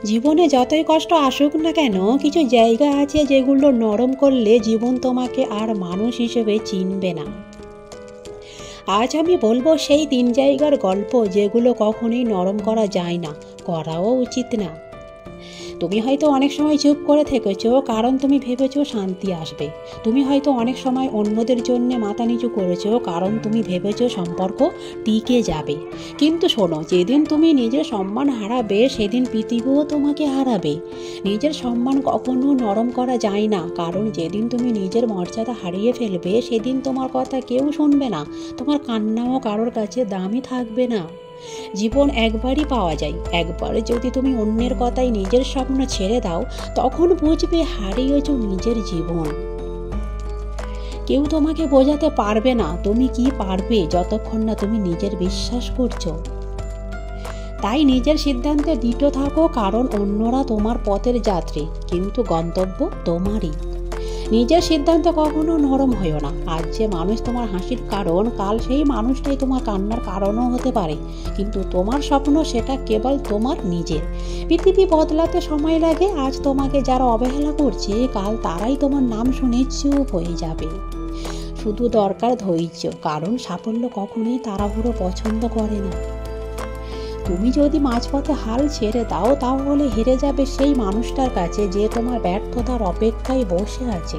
জীবনে যতই কষ্ট আসুক না কেন, কিছু জায়গা আছে যেগুলো নরম করলে জীবন তোমাকে আর মানুষ হিসেবে চিনবে না। আজ আমি বলবো সেই 3 জায়গার গল্প যেগুলো কখনোই নরম করা যায় না, করাও উচিত না। তুমি হয়তো অনেক সময় চুপ করে থেকেছো কারণ তুমি ভেবেছো শান্তি আসবে। তুমি হয়তো অনেক সময় অন্যদের জন্য মাথা নিচু করেছো কারণ তুমি ভেবেছো সম্পর্ক টিকে যাবে। কিন্তু শোনো, যেদিন তুমি নিজের সম্মান হারাবে সেদিন পৃথিবীও তোমাকে হারাবে। নিজের সম্মান কখনো নরম করা যায় না, কারণ যেদিন তুমি নিজের মর্যাদা হারিয়ে ফেলবে সেদিন তোমার কথা কেউ শুনবে না, তোমার কান্নাও কারোর কাছে দামি থাকবে না। জীবন একবারই পাওয়া যায়, একবার যদি তুমি অন্যের কথায় নিজের স্বপ্ন ছেড়ে দাও তখন বুঝবে হারিয়েছ নিজের জীবন। কেউ তোমাকে বোঝাতে পারবে না তুমি কি পারবে যতক্ষণ না তুমি নিজের বিশ্বাস করছো। তাই নিজের সিদ্ধান্তে দৃঢ় থাকো, কারণ অন্যরা তোমার পথের যাত্রী কিন্তু গন্তব্য তোমারই। নিজের সিদ্ধান্ত কখনো নরম হয়েও না। আজ যে মানুষ তোমার হাসির কারণ, কাল সেই মানুষটাই তোমার কান্নার কারণও হতে পারে, কিন্তু তোমার স্বপ্ন সেটা কেবল তোমার নিজের। পৃথিবী বদলাতে সময় লাগে, আজ তোমাকে যারা অবহেলা করছে কাল তারাই তোমার নাম শুনে চুপ হয়ে যাবে। শুধু দরকার ধৈর্য, কারণ সাফল্য কখনোই তাড়াহুড়ো পছন্দ করে না। তুমি যদি মাঝপথে হাল ছেড়ে দাও তাহলে হেরে যাবে সেই মানুষটার কাছে যে তোমার ব্যর্থতার অপেক্ষায় বসে আছে।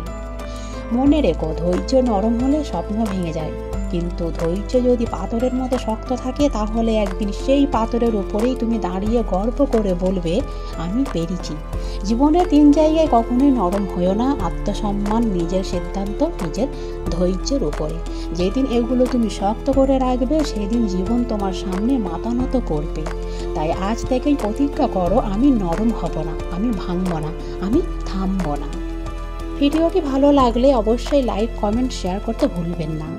মনে রেখো, ধৈর্য নরম হলে স্বপ্ন ভেঙে যায়, কিন্তু ধৈর্য যদি পাথরের মতো শক্ত থাকে তাহলে একদিন সেই পাথরের উপরেই তুমি দাঁড়িয়ে গর্ব করে বলবে আমি পেরেছি। জীবনে 3 জায়গায় কখনোই নরম হয়েও না, আত্মসম্মান, নিজের সিদ্ধান্ত, নিজের ধৈর্যের উপরে। যেদিন এগুলো তুমি শক্ত করে রাখবে সেদিন জীবন তোমার সামনে মাথা নত করবে। তাই আজ থেকেই প্রতিজ্ঞা করো, আমি নরম হব না, আমি ভাঙব না, আমি থামব না। ভিডিওটি ভালো লাগলে অবশ্যই লাইক, কমেন্ট, শেয়ার করতে ভুলবেন না।